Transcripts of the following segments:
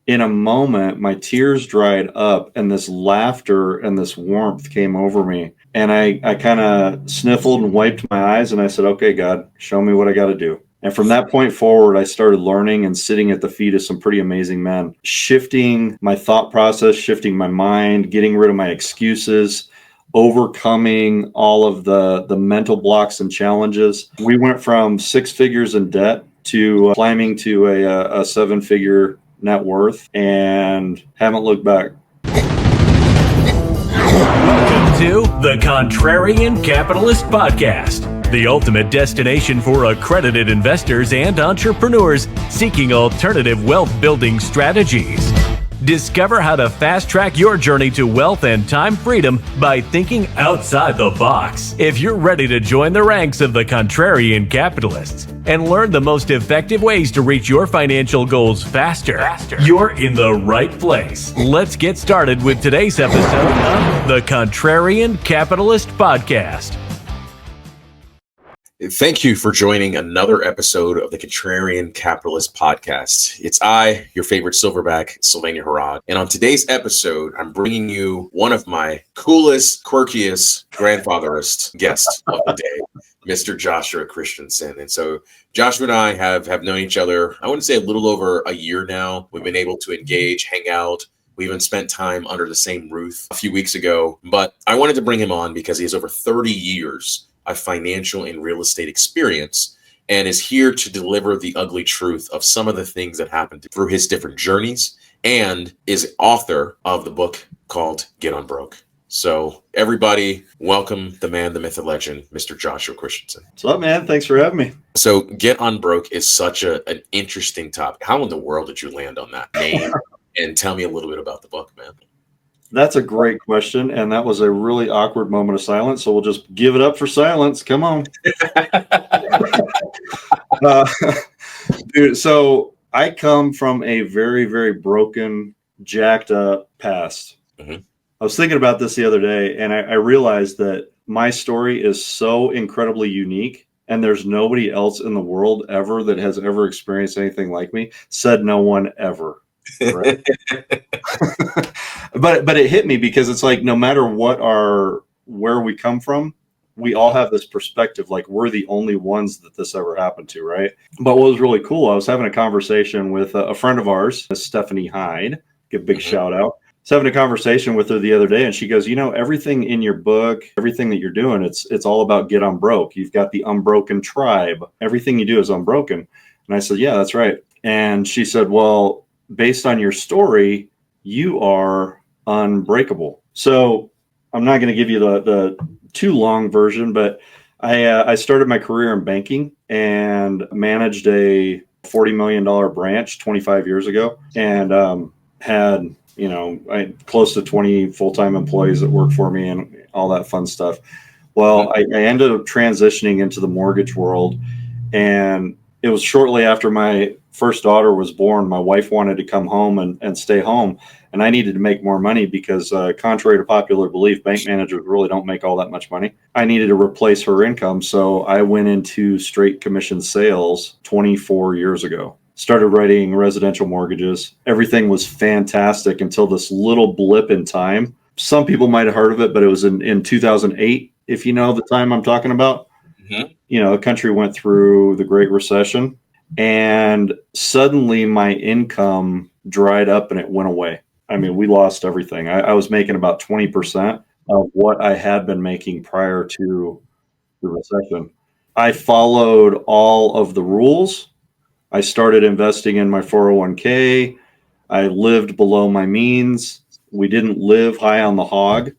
in a moment, my tears dried up and this laughter and this warmth came over me. And I kind of sniffled and wiped my eyes and I said, okay, God, show me what I got to do. And from that point forward, I started learning and sitting at the feet of some pretty amazing men, shifting my thought process, shifting my mind, getting rid of my excuses, overcoming all of the mental blocks and challenges. We went from 6 figures in debt to climbing to a 7-figure net worth and haven't looked back. Welcome to the Contrarian Capitalist Podcast, the ultimate destination for accredited investors and entrepreneurs seeking alternative wealth building strategies. Discover how to fast-track your journey to wealth and time freedom by thinking outside the box. If you're ready to join the ranks of the Contrarian Capitalists and learn the most effective ways to reach your financial goals faster, you're in the right place. Let's get started with today's episode of the Contrarian Capitalist Podcast. Thank you for joining another episode of the Contrarian Capitalist Podcast. It's I, your favorite silverback, Sylvania Harrod. And on today's episode, I'm bringing you one of my coolest, quirkiest, grandfatherist guests of the day, Mr. Joshua Christensen. And so Joshua and I have known each other, I want to say a little over a year now. We've been able to engage, hang out. We even spent time under the same roof a few weeks ago. But I wanted to bring him on because he has over 30 years of financial and real estate experience and is here to deliver the ugly truth of some of the things that happened through his different journeys, and is author of the book called Get Unbroke. So everybody, welcome the man, the myth, the legend, Mr. Joshua Christensen. What's up, man? Thanks for having me. So Get Unbroke is such an interesting topic. How in the world did you land on that name? And tell me a little bit about the book, man. That's a great question, and that was a really awkward moment of silence, so we'll just give it up for silence. Come on. Dude, so I come from a very, very broken, jacked up past. Mm-hmm. I was thinking about this the other day, and I realized that my story is so incredibly unique, and there's nobody else in the world ever that has ever experienced anything like me. Said no one ever. Right. but it hit me because it's like no matter where we come from, we all have this perspective like we're the only ones that this ever happened to, right? But what was really cool, I was having a conversation with a friend of ours, Stephanie Hyde, give a big shout out. I was having a conversation with her the other day, and she goes, you know, everything in your book, everything that you're doing, it's all about get unbroke. You've got the unbroken tribe. Everything you do is unbroken. And I said, yeah, that's right. And she said, well, based on your story, you are unbreakable. So I'm not going to give you the too long version, but I started my career in banking and managed a $40 million branch 25 years ago, and had, I close to 20 full-time employees that work for me and all that fun stuff. Well, I ended up transitioning into the mortgage world, and it was shortly after my first daughter was born. My wife wanted to come home and stay home, and I needed to make more money because contrary to popular belief, bank managers really don't make all that much money. I needed to replace her income, so I went into straight commission sales 24 years ago. Started writing residential mortgages. Everything was fantastic until this little blip in time. Some people might have heard of it, but it was in 2008, if you know the time I'm talking about. Mm-hmm. The country went through the Great Recession, and suddenly my income dried up and it went away. I mean, we lost everything. I was making about 20% of what I had been making prior to the recession. I followed all of the rules. I started investing in my 401k. I lived below my means. We didn't live high on the hog.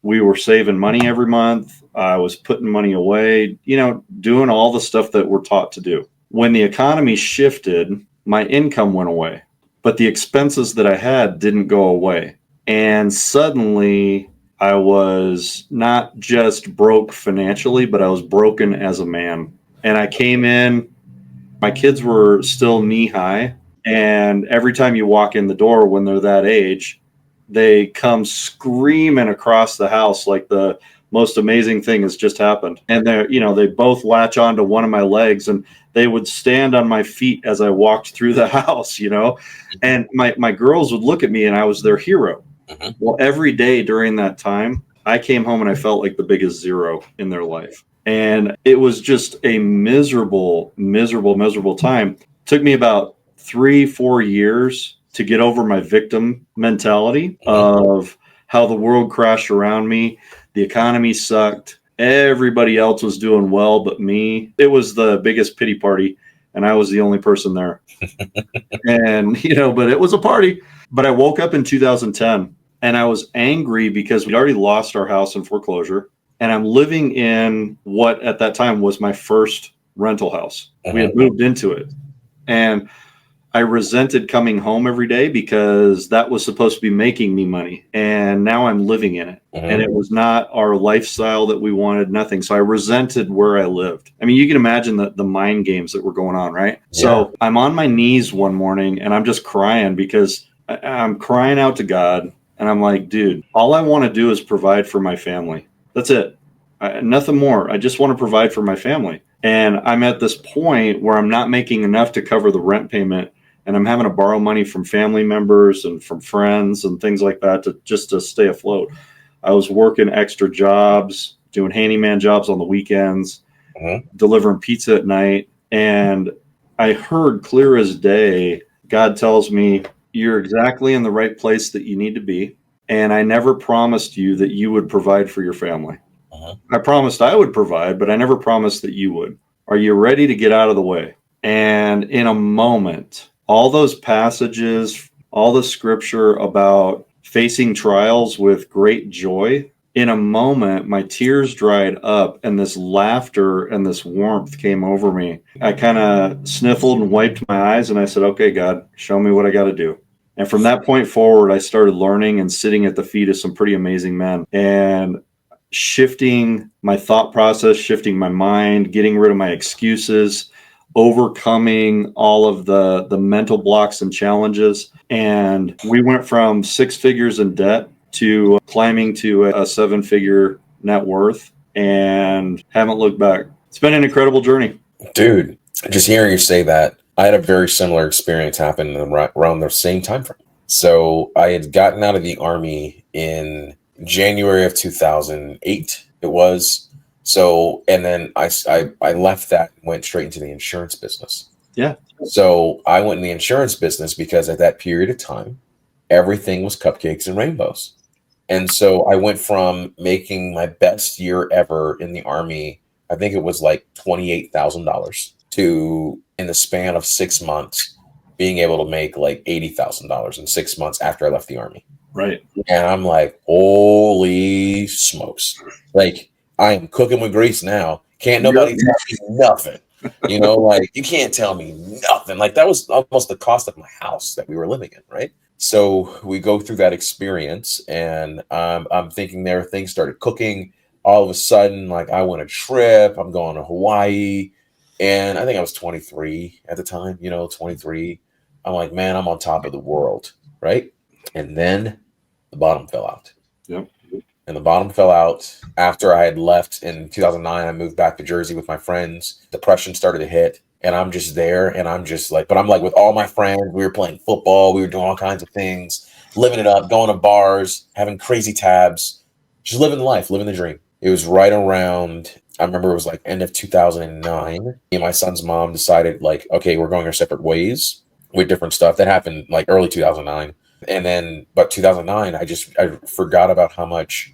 We were saving money every month. I was putting money away, doing all the stuff that we're taught to do. When the economy shifted, my income went away, but the expenses that I had didn't go away. And suddenly I was not just broke financially, but I was broken as a man. And I came in, my kids were still knee high. And every time you walk in the door when they're that age, they come screaming across the house like the most amazing thing has just happened. And they both latch onto one of my legs, and they would stand on my feet as I walked through the house, and my girls would look at me and I was their hero. Well, every day during that time, I came home and I felt like the biggest zero in their life. And it was just a miserable, miserable, miserable time. It took me about 3-4 years to get over my victim mentality of how the world crashed around me. The economy sucked. Everybody else was doing well but me. It was the biggest pity party, and I was the only person there. And, but it was a party. But I woke up in 2010, and I was angry because we'd already lost our house in foreclosure. And I'm living in what at that time was my first rental house. We had moved into it. And I resented coming home every day because that was supposed to be making me money. And now I'm living in it. And it was not our lifestyle that we wanted, nothing. So I resented where I lived. I mean, you can imagine the mind games that were going on, right? Yeah. So I'm on my knees one morning and I'm just crying because I'm crying out to God. And I'm like, dude, all I want to do is provide for my family. That's it. Nothing more. I just want to provide for my family. And I'm at this point where I'm not making enough to cover the rent payment. And I'm having to borrow money from family members and from friends and things like that to stay afloat. I was working extra jobs, doing handyman jobs on the weekends, delivering pizza at night. And I heard clear as day, God tells me, you're exactly in the right place that you need to be. And I never promised you that you would provide for your family. I promised I would provide, but I never promised that you would. Are you ready to get out of the way? And in a moment, all those passages, all the scripture about facing trials with great joy, in a moment, my tears dried up and this laughter and this warmth came over me. I kind of sniffled and wiped my eyes and I said, okay, God, show me what I got to do. And from that point forward, I started learning and sitting at the feet of some pretty amazing men and shifting my thought process, shifting my mind, getting rid of my excuses, overcoming all of the mental blocks and challenges. And we went from 6 figures in debt to climbing to a 7-figure net worth and haven't looked back. It's been an incredible journey. Dude, just hearing you say that, I had a very similar experience happen around the same time frame. So I had gotten out of the Army in January of 2008, it was. So, and then I left that, went straight into the insurance business. Yeah. So I went in the insurance business because at that period of time, everything was cupcakes and rainbows. And so I went from making my best year ever in the Army, I think it was like $28,000, to in the span of 6 months, being able to make like $80,000 in 6 months after I left the Army. Right. And I'm like, holy smokes. Like, I am cooking with grease now. Can't nobody tell me nothing. Like, you can't tell me nothing. Like, that was almost the cost of my house that we were living in, right? So we go through that experience, and I'm thinking there, things started cooking. All of a sudden, like, I went a trip. I'm going to Hawaii. And I think I was 23 at the time, 23. I'm like, man, I'm on top of the world, right? And then the bottom fell out. Yep. And the bottom fell out after I had left in 2009. I moved back to Jersey with my friends. Depression started to hit, and I'm just there. And I'm just like, but I'm like with all my friends. We were playing football. We were doing all kinds of things, living it up, going to bars, having crazy tabs, just living life, living the dream. It was right around, I remember it was like end of 2009. Me and my son's mom decided like, okay, we're going our separate ways with different stuff. That happened like early 2009. And then, but 2009, I forgot about how much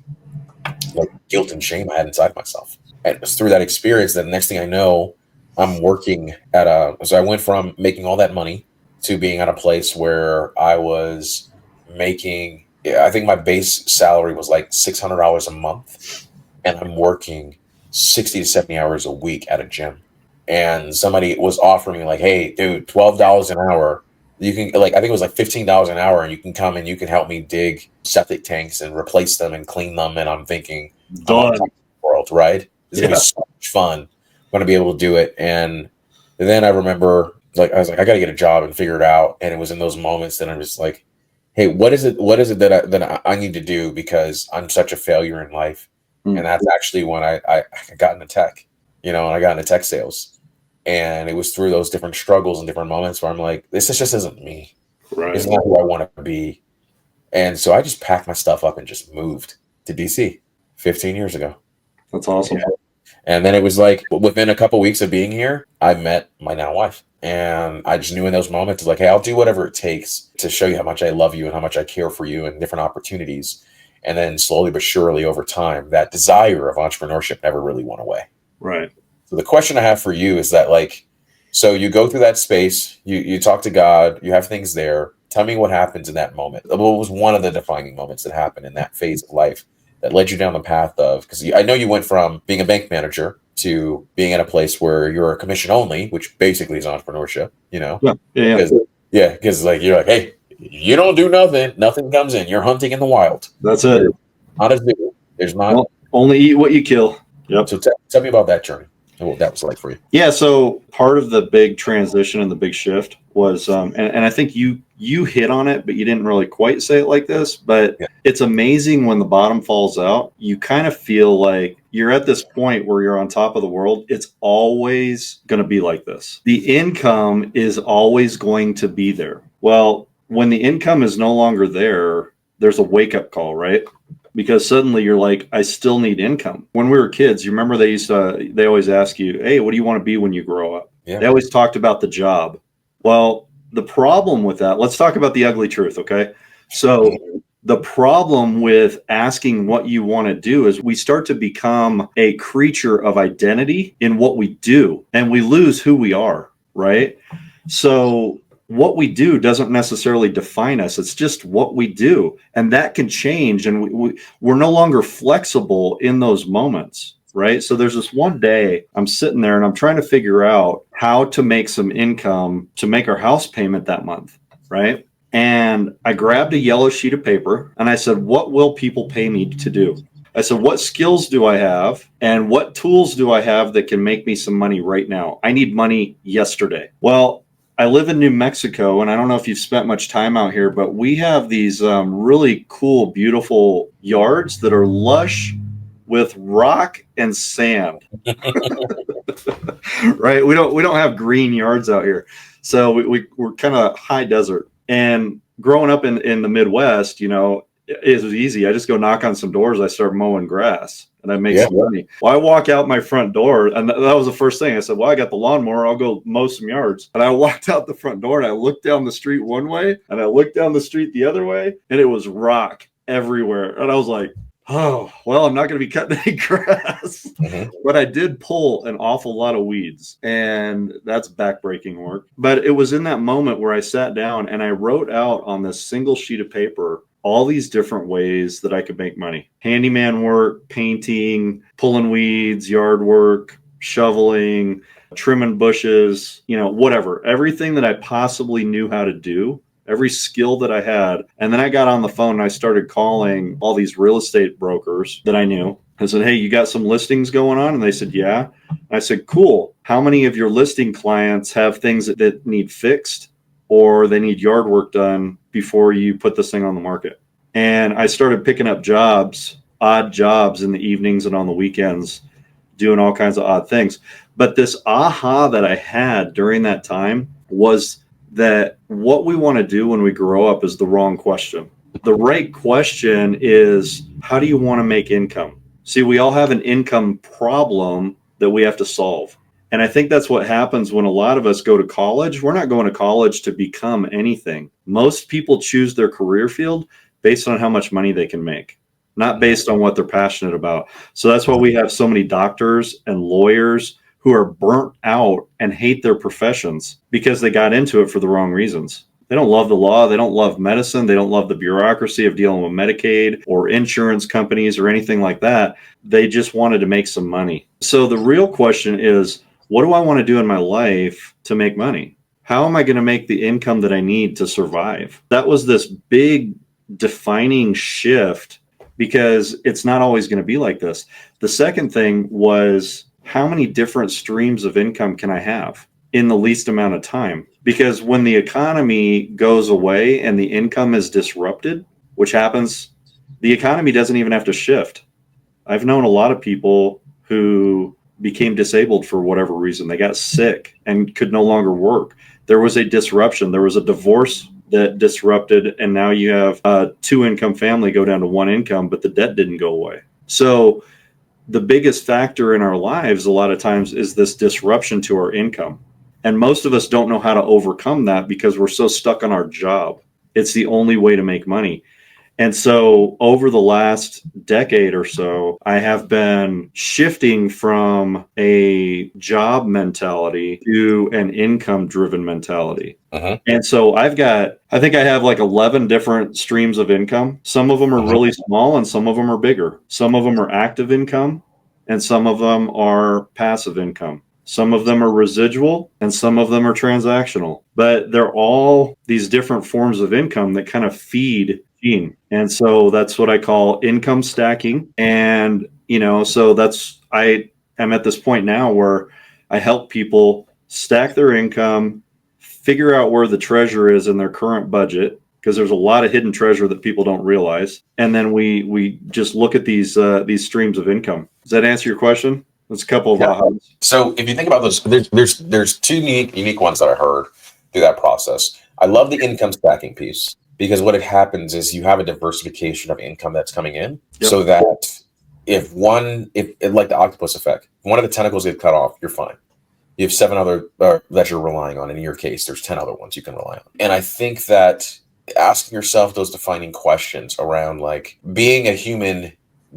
like guilt and shame I had inside myself. And it was through that experience that the next thing I know, I'm working so I went from making all that money to being at a place where I was making, I think my base salary was like $600 a month. And I'm working 60 to 70 hours a week at a gym. And somebody was offering me like, hey, dude, $12 an hour. You can, like, I think it was like $15 an hour, and you can come and you can help me dig septic tanks and replace them and clean them. And I'm thinking, done. World, right? It's gonna be so much fun. I'm gonna be able to do it. And then I remember, like, I was like, I gotta get a job and figure it out. And it was in those moments that I'm just like, hey, what is it that I need to do because I'm such a failure in life? And that's actually when I got into tech, and I got into tech sales. And it was through those different struggles and different moments where I'm like, this just isn't me. Right. It's not who I want to be. And so I just packed my stuff up and just moved to DC 15 years ago. That's awesome. Yeah. And then it was like within a couple of weeks of being here, I met my now wife. And I just knew in those moments, like, hey, I'll do whatever it takes to show you how much I love you and how much I care for you and different opportunities. And then slowly but surely over time, that desire of entrepreneurship never really went away. Right. So the question I have for you is that, like, so you go through that space, you talk to God, you have things there. Tell me what happens in that moment. What was one of the defining moments that happened in that phase of life that led you down the path of, because I know you went from being a bank manager to being in a place where you're a commission only, which basically is entrepreneurship, Yeah. Because like, you're like, hey, you don't do nothing comes in. You're hunting in the wild. That's it. Not a zoo. There's not. Only eat what you kill. Yep. So tell me about that journey and what that was like for you. Yeah. So part of the big transition and the big shift was, and I think you hit on it, but you didn't really quite say it like this, but It's amazing when the bottom falls out, you kind of feel like you're at this point where you're on top of the world. It's always going to be like this. The income is always going to be there. Well, when the income is no longer there, there's a wake up call, right? Because suddenly you're like, I still need income. When we were kids, you remember they always ask you, hey, what do you want to be when you grow up? Yeah. They always talked about the job. Well, the problem with that, let's talk about the ugly truth, okay? So the problem with asking what you want to do is we start to become a creature of identity in what we do, and we lose who we are, right? So what we do doesn't necessarily define us. It's just what we do. And that can change. And we're no longer flexible in those moments, right? So there's this one day I'm sitting there and I'm trying to figure out how to make some income to make our house payment that month, right? And I grabbed a yellow sheet of paper and I said, what will people pay me to do? I said, what skills do I have and what tools do I have that can make me some money right now? I need money yesterday. Well, I live in New Mexico, and I don't know if you've spent much time out here, but we have these really cool, beautiful yards that are lush with rock and sand. Right? We don't have green yards out here, so we're kind of high desert. And growing up in the Midwest, it was easy. I just go knock on some doors. I start mowing grass. And I make some money. Well, I walk out my front door, and that was the first thing. I said, well, I got the lawnmower. I'll go mow some yards. And I walked out the front door, and I looked down the street one way, and I looked down the street the other way, and it was rock everywhere. And I was like, oh, well, I'm not going to be cutting any grass. Mm-hmm. But I did pull an awful lot of weeds, and that's backbreaking work. But it was in that moment where I sat down, and I wrote out on this single sheet of paper all these different ways that I could make money. Handyman work, painting, pulling weeds, yard work, shoveling, trimming bushes, whatever. Everything that I possibly knew how to do, every skill that I had. And then I got on the phone and I started calling all these real estate brokers that I knew. I said, hey, you got some listings going on? And they said, yeah. I said, cool. How many of your listing clients have things that need fixed or they need yard work done before you put this thing on the market? And I started picking up odd jobs in the evenings and on the weekends, doing all kinds of odd things. But this aha that I had during that time was that what we want to do when we grow up is the wrong question. The right question is, how do you want to make income? See, we all have an income problem that we have to solve. And I think that's what happens when a lot of us go to college. We're not going to college to become anything. Most people choose their career field based on how much money they can make, not based on what they're passionate about. So that's why we have so many doctors and lawyers who are burnt out and hate their professions because they got into it for the wrong reasons. They don't love the law. They don't love medicine. They don't love the bureaucracy of dealing with Medicaid or insurance companies or anything like that. They just wanted to make some money. So the real question is, what do I want to do in my life to make money? How am I going to make the income that I need to survive? That was this big defining shift because it's not always going to be like this. The second thing was, how many different streams of income can I have in the least amount of time? Because when the economy goes away and the income is disrupted, which happens, the economy doesn't even have to shift. I've known a lot of people who became disabled for whatever reason. They got sick and could no longer work. There was a disruption. There was a divorce that disrupted, and now you have a 2-income family go down to 1 income, but the debt didn't go away. So the biggest factor in our lives a lot of times is this disruption to our income. And most of us don't know how to overcome that because we're so stuck on our job. It's the only way to make money. And so over the last decade or so, I have been shifting from a job mentality to an income-driven mentality. And so I think I have like 11 different streams of income. Some of them are really small and some of them are bigger. Some of them are active income and some of them are passive income. Some of them are residual and some of them are transactional, but they're all these different forms of income that kind of feed. And so that's what I call income stacking. And, so I am at this point now where I help people stack their income, figure out where the treasure is in their current budget, because there's a lot of hidden treasure that people don't realize. And then we just look at these streams of income. Does that answer your question? There's a couple of ahas. So if you think about those, there's two unique ones that I heard through that process. I love the income stacking piece. Because what it happens is you have a diversification of income that's coming in, so that if like the octopus effect, one of the tentacles get cut off, you're fine. You have 7 other that you're relying on. In your case, there's 10 other ones you can rely on. And I think that asking yourself those defining questions around like being a human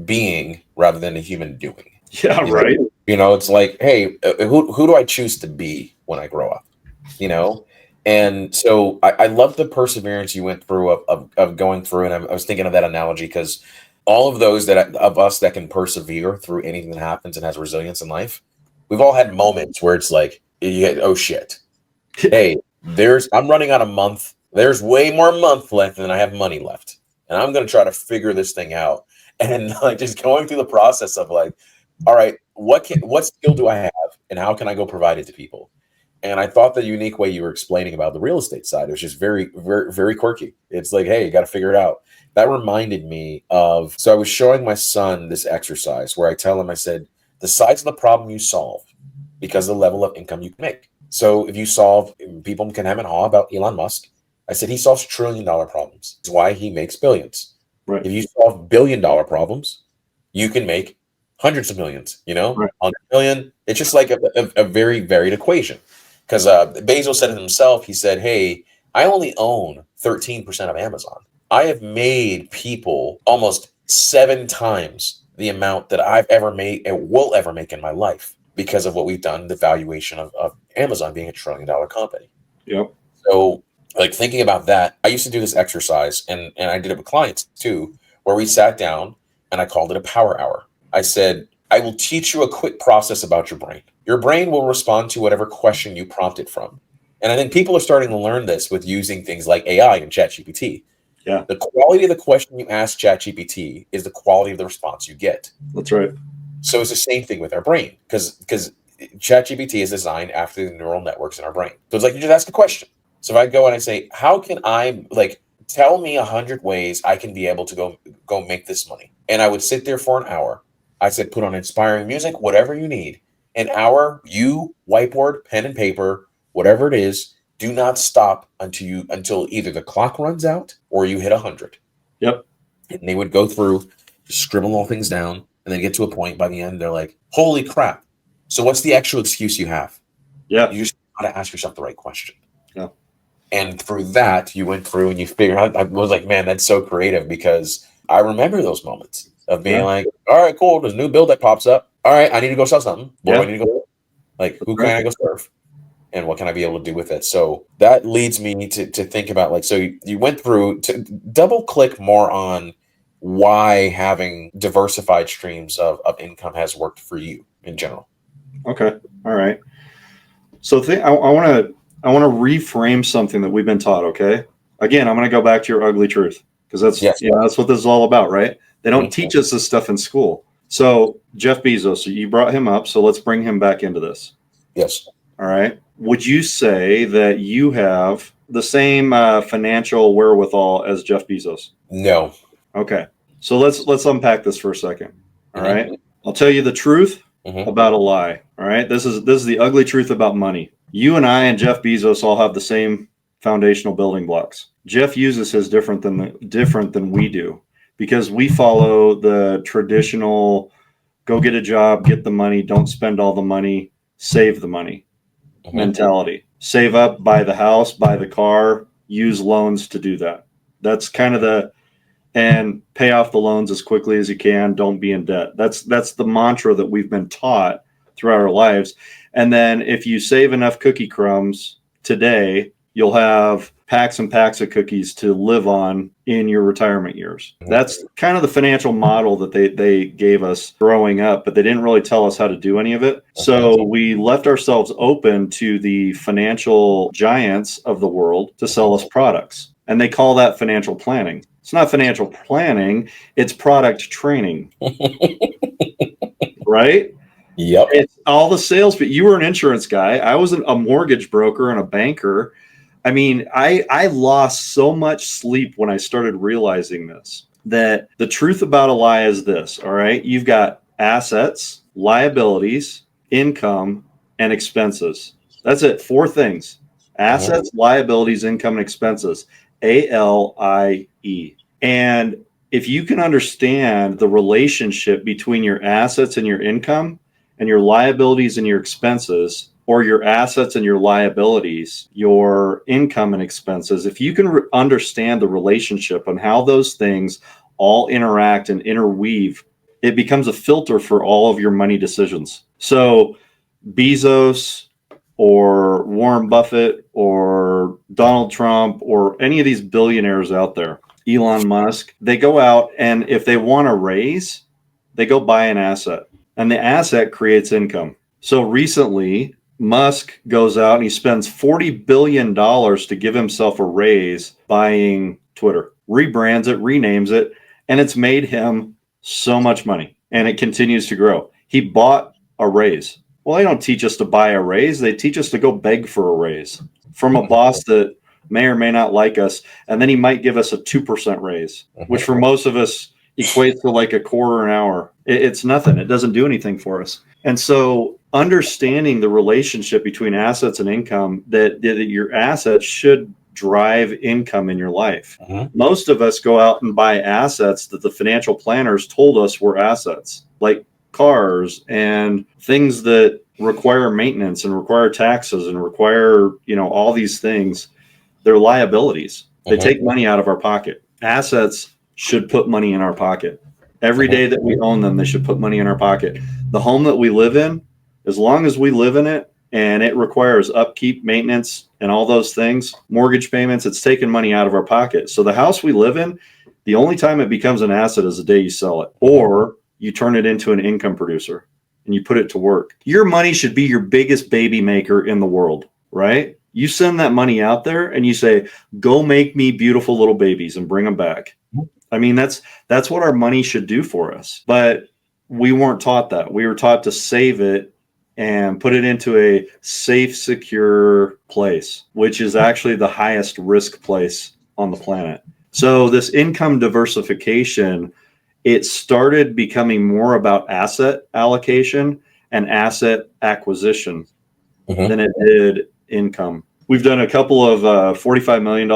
being rather than a human doing. Yeah, right. It's like, hey, who do I choose to be when I grow up? And so I love the perseverance you went through of going through. And I was thinking of that analogy because all of those of us that can persevere through anything that happens and has resilience in life, we've all had moments where it's like, oh shit, hey, I'm running out of month. There's way more month left than I have money left. And I'm going to try to figure this thing out. And like just going through the process of like, all right, what skill do I have and how can I go provide it to people? And I thought the unique way you were explaining about the real estate side, it was just very, very, very quirky. It's like, hey, you got to figure it out. That reminded me of, so I was showing my son this exercise where I tell him, I said, the size of the problem you solve because of the level of income you can make. So if you solve, people can hem and haw about Elon Musk. I said, he solves $1 trillion problems. That's why he makes billions. Right. If you solve $1 billion problems, you can make hundreds of millions, right. 100 million. It's just like a very varied equation. Because Bezos said it himself, he said, hey, I only own 13% of Amazon. I have made people almost 7 times the amount that I've ever made and will ever make in my life because of what we've done, the valuation of Amazon being $1 trillion company. Yep. So like thinking about that, I used to do this exercise and I did it with clients too, where we sat down and I called it a power hour. I said, I will teach you a quick process about your brain. Your brain will respond to whatever question you prompt it from. And I think people are starting to learn this with using things like AI and ChatGPT. Yeah. The quality of the question you ask ChatGPT is the quality of the response you get. That's right. So it's the same thing with our brain because ChatGPT is designed after the neural networks in our brain. So it's like you just ask a question. So if I go and I say, how can I tell me 100 ways I can be able to go make this money? And I would sit there for an hour. I said, put on inspiring music, whatever you need. An hour, you whiteboard, pen and paper, whatever it is, do not stop until either the clock runs out or you hit 100. Yep. And they would go through, scribble all things down, and then get to a point by the end, they're like, holy crap. So what's the actual excuse you have? Yeah. You just got to ask yourself the right question. Yeah. And through that, you went through and you figured out, I was like, man, that's so creative because I remember those moments of being like, all right, cool. There's a new bill that pops up. All right, I need to go sell something. What do I need to go? Like, who can I go serve? And what can I be able to do with it? So that leads me to think about so you went through to double click more on why having diversified streams of income has worked for you in general. Okay. All right. So I want to reframe something that we've been taught. Okay. Again, I'm going to go back to your ugly truth because that's what this is all about, right? They don't teach us this stuff in school. So Jeff Bezos, you brought him up. So let's bring him back into this. Yes. All right. Would you say that you have the same financial wherewithal as Jeff Bezos? No. Okay. So let's unpack this for a second. All right. I'll tell you the truth about a lie. All right. This is the ugly truth about money. You and I and Jeff Bezos all have the same foundational building blocks. Jeff uses his different than we do, because we follow the traditional go get a job, get the money, don't spend all the money, save the money mentality. Save up, buy the house, buy the car, use loans to do that. That's kind of and pay off the loans as quickly as you can. Don't be in debt. That's the mantra that we've been taught throughout our lives. And then if you save enough cookie crumbs today, you'll have packs and packs of cookies to live on in your retirement years. That's kind of the financial model that they gave us growing up, but they didn't really tell us how to do any of it. So we left ourselves open to the financial giants of the world to sell us products. And they call that financial planning. It's not financial planning, it's product training. Right? Yep. It's all the sales, but you were an insurance guy. I was a mortgage broker and a banker. I mean, I lost so much sleep when I started realizing this, that the truth about a lie is this, all right? You've got assets, liabilities, income, and expenses. That's it. 4 things. Assets, liabilities, income, and expenses. ALIE. And if you can understand the relationship between your assets and your income and your liabilities and your expenses, or your assets and your liabilities, your income and expenses, if you can understand the relationship and how those things all interact and interweave, it becomes a filter for all of your money decisions. So Bezos or Warren Buffett or Donald Trump or any of these billionaires out there, Elon Musk, they go out and if they want to raise, they go buy an asset, and the asset creates income. So recently, Musk goes out and he spends $40 billion to give himself a raise buying Twitter, rebrands it, renames it, and it's made him so much money, and it continues to grow. He bought a raise. Well, they don't teach us to buy a raise. They teach us to go beg for a raise from a boss that may or may not like us, and then he might give us a 2% raise, which for most of us equates to like a quarter an hour. It's nothing. It doesn't do anything for us. And so understanding the relationship between assets and income, that your assets should drive income in your life. Most of us go out and buy assets that the financial planners told us were assets, like cars and things that require maintenance and require taxes and require, all these things. They're liabilities. They take money out of our pocket. Assets should put money in our pocket. Every day that we own them, they should put money in our pocket. The home that we live in, as long as we live in it and it requires upkeep, maintenance, and all those things, mortgage payments, it's taking money out of our pocket. So the house we live in, the only time it becomes an asset is the day you sell it, or you turn it into an income producer and you put it to work. Your money should be your biggest baby maker in the world, right? You send that money out there and you say, go make me beautiful little babies and bring them back. I mean, that's what our money should do for us. But we weren't taught that. We were taught to save it and put it into a safe, secure place, which is actually the highest risk place on the planet. So this income diversification, it started becoming more about asset allocation and asset acquisition than it did income. We've done a couple of $45 million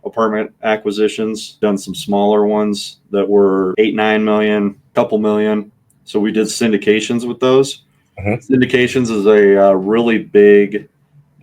apartment acquisitions, done some smaller ones that were 8-9 million, couple million. So we did syndications with those. Syndications is a really big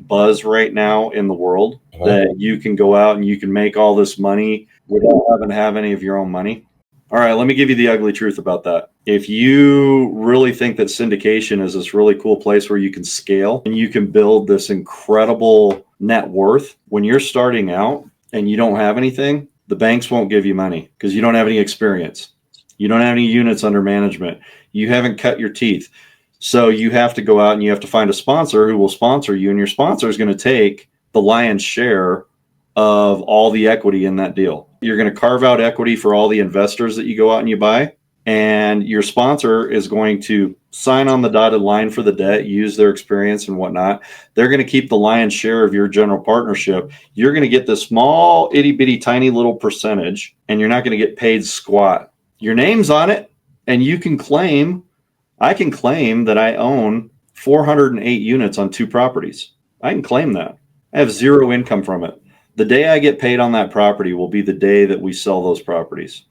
buzz right now in the world, that you can go out and you can make all this money without having to have any of your own money. All right, let me give you the ugly truth about that. If you really think that syndication is this really cool place where you can scale and you can build this incredible net worth, when you're starting out and you don't have anything, the banks won't give you money because you don't have any experience. You don't have any units under management. You haven't cut your teeth. So you have to go out and you have to find a sponsor who will sponsor you, and your sponsor is going to take the lion's share of all the equity in that deal. You're going to carve out equity for all the investors that you go out and you buy, and your sponsor is going to sign on the dotted line for the debt, use their experience and whatnot. They're going to keep the lion's share of your general partnership. You're going to get this small, itty bitty, tiny little percentage, and you're not going to get paid squat. Your name's on it, And I can claim that I own 408 units on 2 properties. I can claim that. I have zero income from it. The day I get paid on that property will be the day that we sell those properties.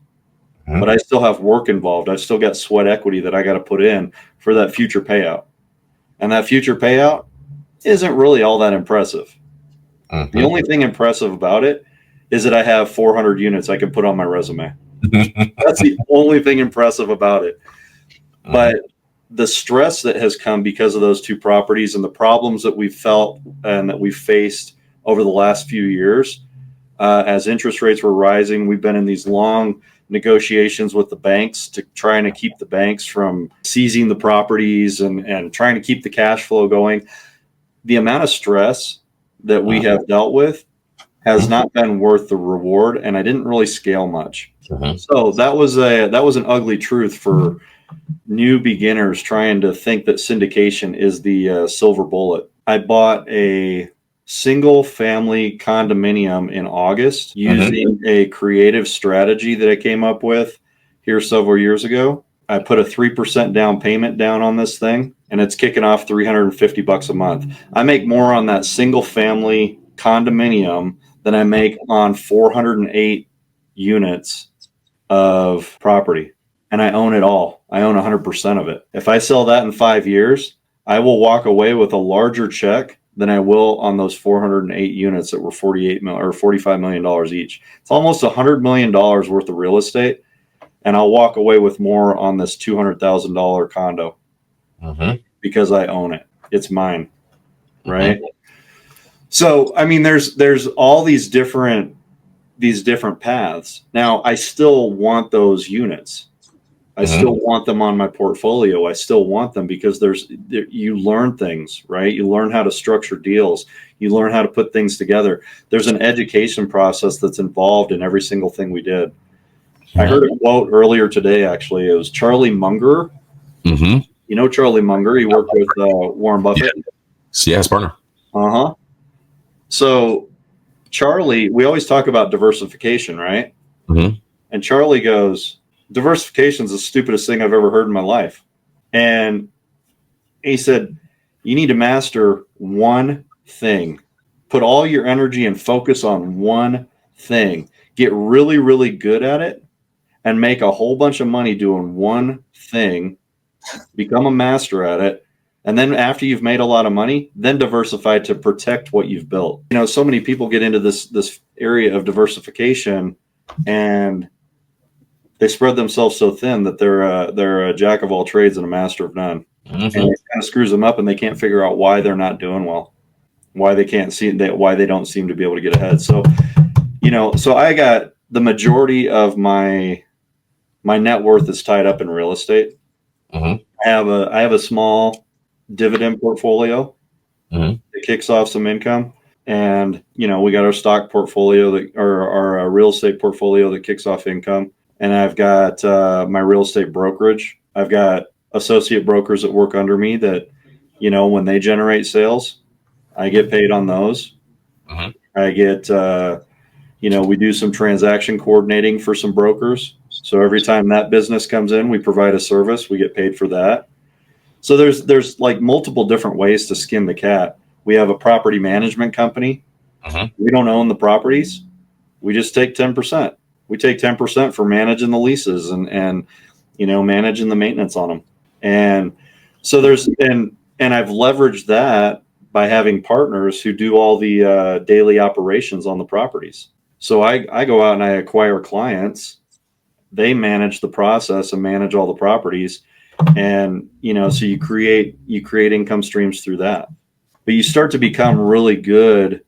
But I still have work involved. I've still got sweat equity that I got to put in for that future payout. And that future payout isn't really all that impressive. The only thing impressive about it is that I have 400 units I can put on my resume. That's the only thing impressive about it. But the stress that has come because of those 2 properties and the problems that we've felt and that we've faced over the last few years, as interest rates were rising, we've been in these long negotiations with the banks to trying to keep the banks from seizing the properties and trying to keep the cash flow going. The amount of stress that we have dealt with has not been worth the reward, and I didn't really scale much. So that was an ugly truth for new beginners trying to think that syndication is the silver bullet. I bought a single family condominium in August using a creative strategy that I came up with here several years ago. I put a 3% down payment down on this thing, and it's kicking off $350 a month. I make more on that single family condominium than I make on 408 units of property. And I own it all. I own 100% of it. If I sell that in 5 years, I will walk away with a larger check than I will on those 408 units that were $45 million each. It's almost $100 million worth of real estate, and I'll walk away with more on this $200,000 condo because I own it. It's mine, right? So, I mean, there's all these different paths. Now, I still want those units. I still want them on my portfolio. I still want them because you learn things, right? You learn how to structure deals. You learn how to put things together. There's an education process that's involved in every single thing we did. I heard a quote earlier today, actually. It was Charlie Munger. You know Charlie Munger? He worked with Warren Buffett. Yeah, his partner. So Charlie, we always talk about diversification, right? And Charlie goes, diversification is the stupidest thing I've ever heard in my life. And he said, you need to master one thing. Put all your energy and focus on one thing. Get really, really good at it and make a whole bunch of money doing one thing. Become a master at it. And then after you've made a lot of money, then diversify to protect what you've built. You know, so many people get into this area of diversification and they spread themselves so thin that they're a jack of all trades and a master of none. And it kind of screws them up, and they can't figure out why they're not doing well, why they don't seem to be able to get ahead. So, you know, so I got the majority of my net worth is tied up in real estate. I have a small dividend portfolio that kicks off some income, and you know, we got our stock portfolio or our real estate portfolio that kicks off income. And I've got my real estate brokerage. I've got associate brokers that work under me that, you know, when they generate sales, I get paid on those. I get, you know, we do some transaction coordinating for some brokers. So every time that business comes in, we provide a service. We get paid for that. So there's like multiple different ways to skin the cat. We have a property management company. We don't own the properties. We just take 10%. We take 10% for managing the leases and you know, managing the maintenance on them. And so and I've leveraged that by having partners who do all the daily operations on the properties. So I go out and I acquire clients. They manage the process and manage all the properties. And, you know, so you create income streams through that. But you start to become really good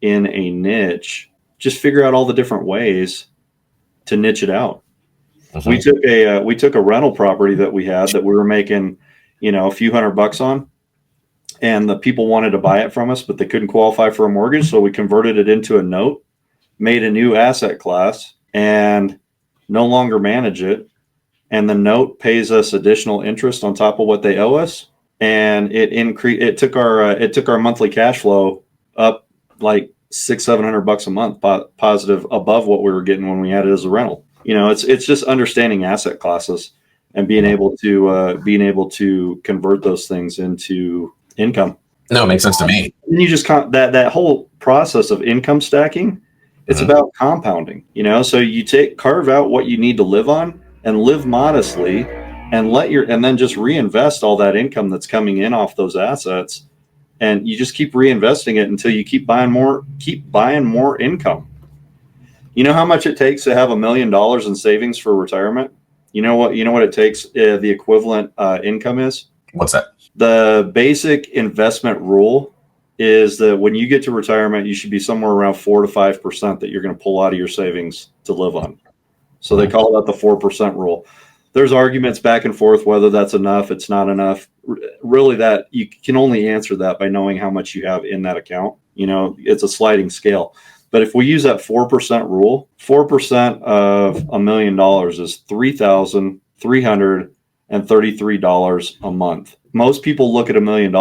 in a niche. Just figure out all the different ways to niche it out. We took a rental property that we had that we were making, you know, a few $100 on, and the people wanted to buy it from us, but they couldn't qualify for a mortgage. So we converted it into a note, made a new asset class, and no longer manage it. And the note pays us additional interest on top of what they owe us. And it took our monthly cash flow up like $600-700 a month positive above what we were getting when we had it as a rental. You know, it's just understanding asset classes and being able to convert those things into income. No, it makes sense to me. And you just that whole process of income stacking. It's about compounding, so you carve out what you need to live on and live modestly, and then just reinvest all that income that's coming in off those assets. And you just keep reinvesting it until you keep buying more income. You know how much it takes to have $1 million in savings for retirement? You know what it takes, the equivalent income is? What's that? The basic investment rule is that when you get to retirement, you should be somewhere around 4 to 5% that you're going to pull out of your savings to live on. So they call that the 4% rule. There's arguments back and forth whether that's enough, it's not enough. Really, that you can only answer that by knowing how much you have in that account. It's a sliding scale. But if we use that 4% rule, 4% of $1 million is $3,333 a month. Most people look at $1 million,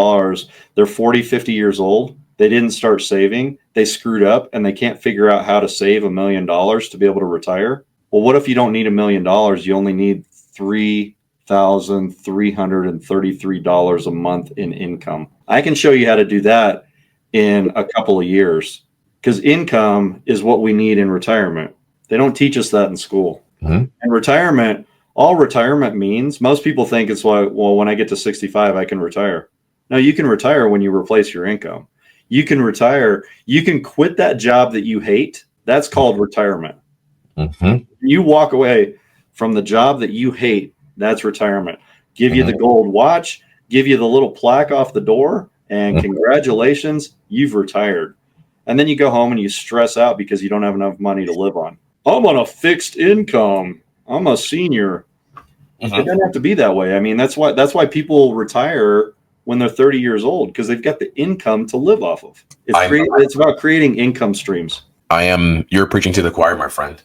they're 40, 50 years old. They didn't start saving. They screwed up and they can't figure out how to save $1 million to be able to retire. Well, what if you don't need $1 million? You only need $3,333 a month in income. I can show you how to do that in a couple of years, because income is what we need in retirement. They don't teach us that in school. And retirement, all retirement means, most people think it's like, well, when I get to 65, I can retire. No, you can retire when you replace your income. You can retire. You can quit that job that you hate. That's called retirement. You walk away from the job that you hate. That's retirement. Give you the gold watch, give you the little plaque off the door, and congratulations, you've retired. And then you go home and you stress out because you don't have enough money to live on. I'm on a fixed income. I'm a senior. It doesn't have to be that way. I mean, that's why people retire when they're 30 years old, because they've got the income to live off of. It's about creating income streams. You're preaching to the choir, my friend.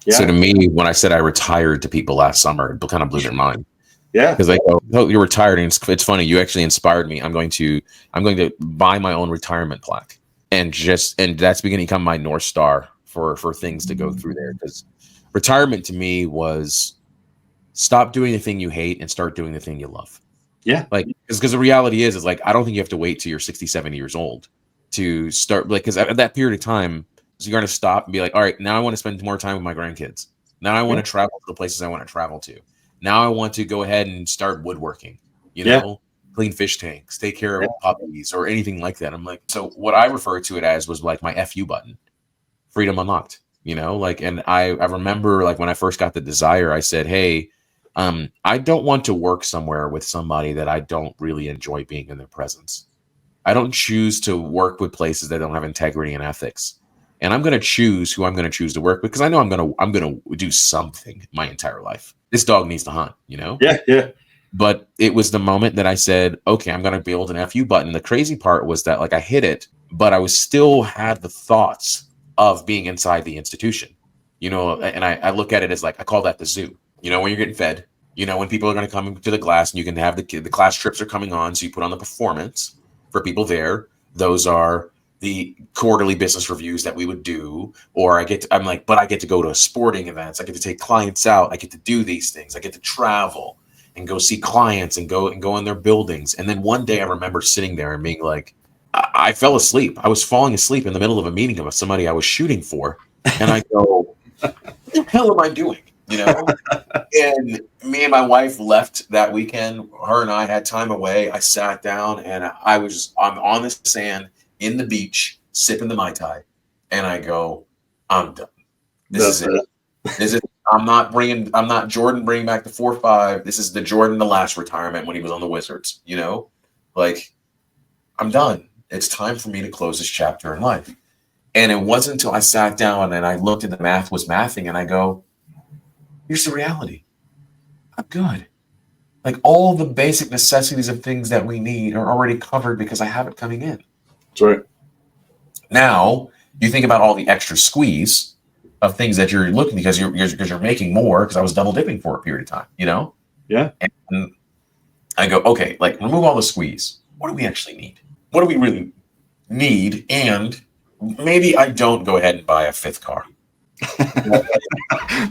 Yeah. So to me, when I said I retired to people last summer, it kind of blew their mind. Yeah. Because they go, oh, you're retired. And it's funny. You actually inspired me. I'm going to buy my own retirement plaque, and that's beginning to become my North Star for things to go through there. Because retirement to me was stop doing the thing you hate and start doing the thing you love. Yeah. Like, because the reality is like, I don't think you have to wait till you're 60, 70 years old to start, like, because at that period of time, so you're going to stop and be like, all right, now I want to spend more time with my grandkids. Now I want to travel to the places I want to travel to. Now I want to go ahead and start woodworking, clean fish tanks, take care of puppies or anything like that. I'm like, so what I refer to it as was like my FU button, freedom unlocked, and I remember like when I first got the desire, I said, hey, I don't want to work somewhere with somebody that I don't really enjoy being in their presence. I don't choose to work with places that don't have integrity and ethics. And I'm going to choose who I'm going to choose to work with, because I know I'm going to do something my entire life. This dog needs to hunt, Yeah. But it was the moment that I said, okay, I'm going to build an FU button. The crazy part was that like I hit it, but I was still had the thoughts of being inside the institution, and I look at it as like, I call that the zoo, when you're getting fed, when people are going to come to the class and you can have the class trips are coming on. So you put on the performance for people there. Those are the quarterly business reviews that we would do, or I get to go to sporting events. I get to take clients out. I get to do these things. I get to travel and go see clients and go in their buildings. And then one day I remember sitting there and being like, I fell asleep. I was falling asleep in the middle of a meeting of somebody I was shooting for. And I go, what the hell am I doing? And me and my wife left that weekend. Her and I had time away. I sat down and I'm on the sand in the beach, sipping the Mai Tai, and I go, I'm done. This is it. I'm not Jordan bringing back the 4-5. This is the Jordan, the last retirement when he was on the Wizards, like, I'm done. It's time for me to close this chapter in life. And it wasn't until I sat down and I looked at the math was mathing and I go, here's the reality. I'm good. Like, all the basic necessities of things that we need are already covered because I have it coming in. That's right. Now you think about all the extra squeeze of things that you're looking, because you're making more, because I was double dipping for a period of time, Yeah. And I go, okay, like, remove all the squeeze. What do we actually need? What do we really need? And maybe I don't go ahead and buy a 5th car.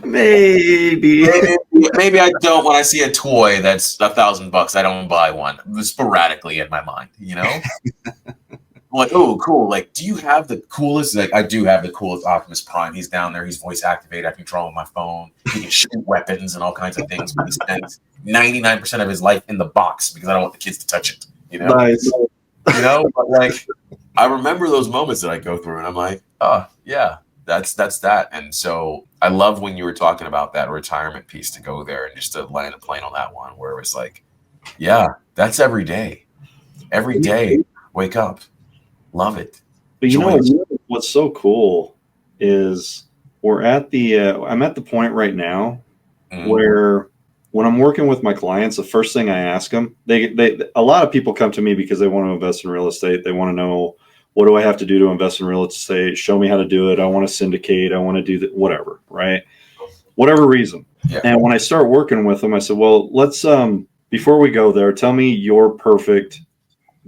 Maybe. Maybe I don't. When I see a toy that's $1,000, I don't buy one. Sporadically in my mind, Like, oh, cool. Like, do you have the coolest? Like, I do have the coolest Optimus Prime. He's down there. He's voice activated. I can draw with my phone. He can shoot weapons and all kinds of things. But he spends 99% of his life in the box because I don't want the kids to touch it. Nice. But like, I remember those moments that I go through, and I'm like, oh yeah, that's that. And so I love when you were talking about that retirement piece to go there and just to land a plane on that one, where it was like, yeah, that's every day. Every day, wake up. Love it. But what's so cool is I'm at the point right now where when I'm working with my clients, the first thing I ask them, a lot of people come to me because they want to invest in real estate. They want to know, what do I have to do to invest in real estate? Show me how to do it. I want to syndicate. I want to do that, whatever, right? Whatever reason. Yeah. And when I start working with them, I said, well, let's, before we go there, tell me your perfect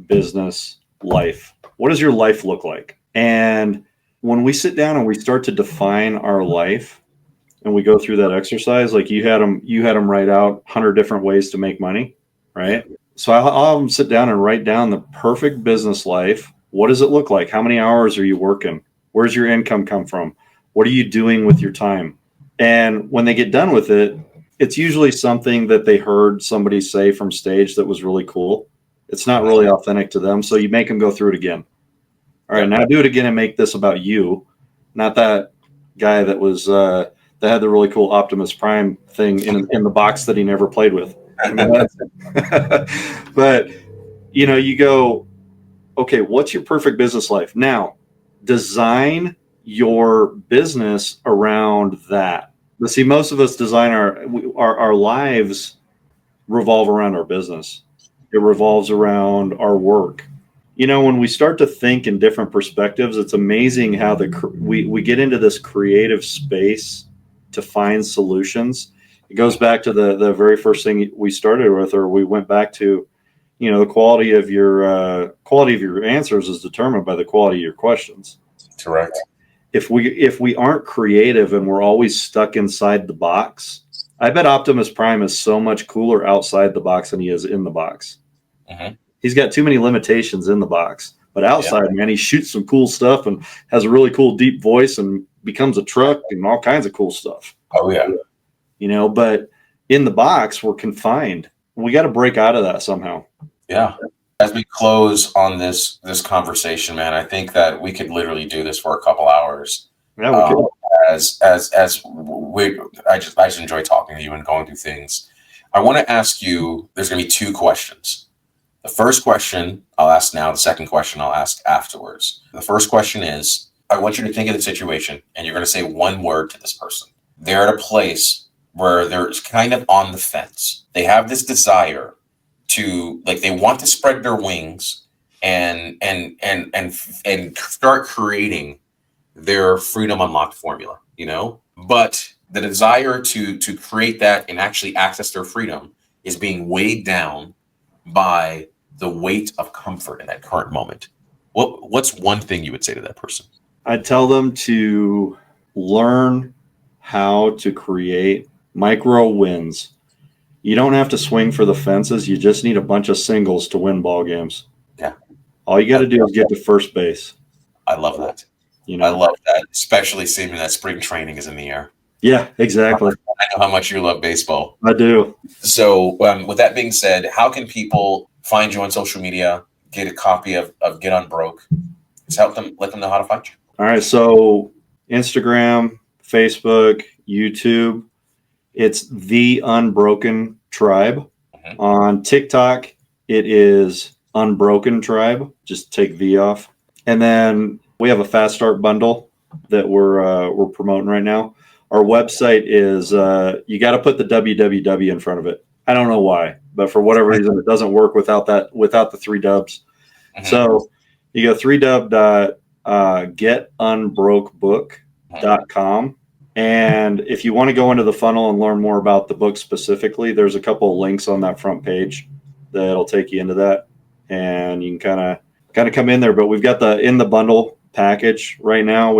business life. What does your life look like? And when we sit down and we start to define our life and we go through that exercise, like you had them write out 100 different ways to make money, right? So I'll have them sit down and write down the perfect business life. What does it look like? How many hours are you working? Where's your income come from? What are you doing with your time? And when they get done with it, it's usually something that they heard somebody say from stage that was really cool. It's not really authentic to them. So you make them go through it again. All right, now do it again and make this about you, not that guy that was that had the really cool Optimus Prime thing in the box that he never played with. But you go, okay, what's your perfect business life? Now, design your business around that. But see, most of us design our lives revolve around our business. It revolves around our work. When we start to think in different perspectives, it's amazing how we get into this creative space to find solutions. It goes back to the very first thing we started with, or we went back to, the quality of your answers is determined by the quality of your questions. Correct. If we aren't creative and we're always stuck inside the box, I bet Optimus Prime is so much cooler outside the box than he is in the box. Mm-hmm. He's got too many limitations in the box, but outside, man, he shoots some cool stuff and has a really cool deep voice and becomes a truck and all kinds of cool stuff. Oh yeah. But in the box, we're confined. We got to break out of that somehow. Yeah. As we close on this conversation, man, I think that we could literally do this for a couple hours. Yeah, we could. I just enjoy talking to you and going through things. I want to ask you, there's going to be two questions. The first question I'll ask now. The second question I'll ask afterwards. The first question is, I want you to think of the situation and you're going to say one word to this person. They're at a place where they're kind of on the fence. They have this desire to, like, they want to spread their wings and start creating their freedom unlocked formula, but the desire to create that and actually access their freedom is being weighed down by the weight of comfort in that current moment. What's one thing you would say to that person? I'd tell them to learn how to create micro wins. You don't have to swing for the fences. You just need a bunch of singles to win ball games. Yeah. All you got to do is get to first base. I love that. I love that, especially seeing that spring training is in the air. Yeah, exactly. I know how much you love baseball. I do. So with that being said, how can people find you on social media, get a copy of Get Unbroke? Just let them know how to find you. All right. So Instagram, Facebook, YouTube, it's The Unbroken Tribe. Mm-hmm. On TikTok, it is Unbroken Tribe. Just take V off. And then we have a fast start bundle that we're promoting right now. Our website is, you got to put the www in front of it. I don't know why, but for whatever reason, it doesn't work without the three dubs. Mm-hmm. So you go 3dub.getunbrokebook.com. And if you want to go into the funnel and learn more about the book specifically, there's a couple of links on that front page that'll take you into that. And you can kind of come in there, but we've got in the bundle package right now.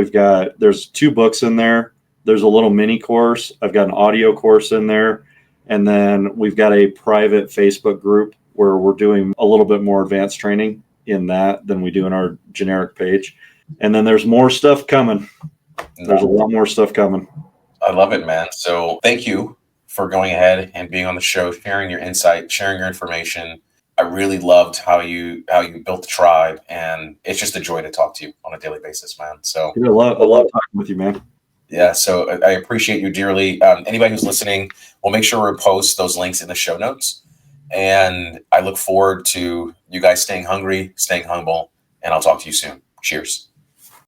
There's 2 books in there. there's a little mini course. I've got an audio course in there. And then we've got a private Facebook group where we're doing a little bit more advanced training in that than we do in our generic page. And then there's more stuff coming. There's a lot more stuff coming. I love it, man. So thank you for going ahead and being on the show, sharing your insight, sharing your information. I really loved how you built the tribe, and it's just a joy to talk to you on a daily basis, man. So I love talking with you, man. Yeah, so I appreciate you dearly. Anybody who's listening, we'll make sure we post those links in the show notes. And I look forward to you guys staying hungry, staying humble, and I'll talk to you soon. Cheers.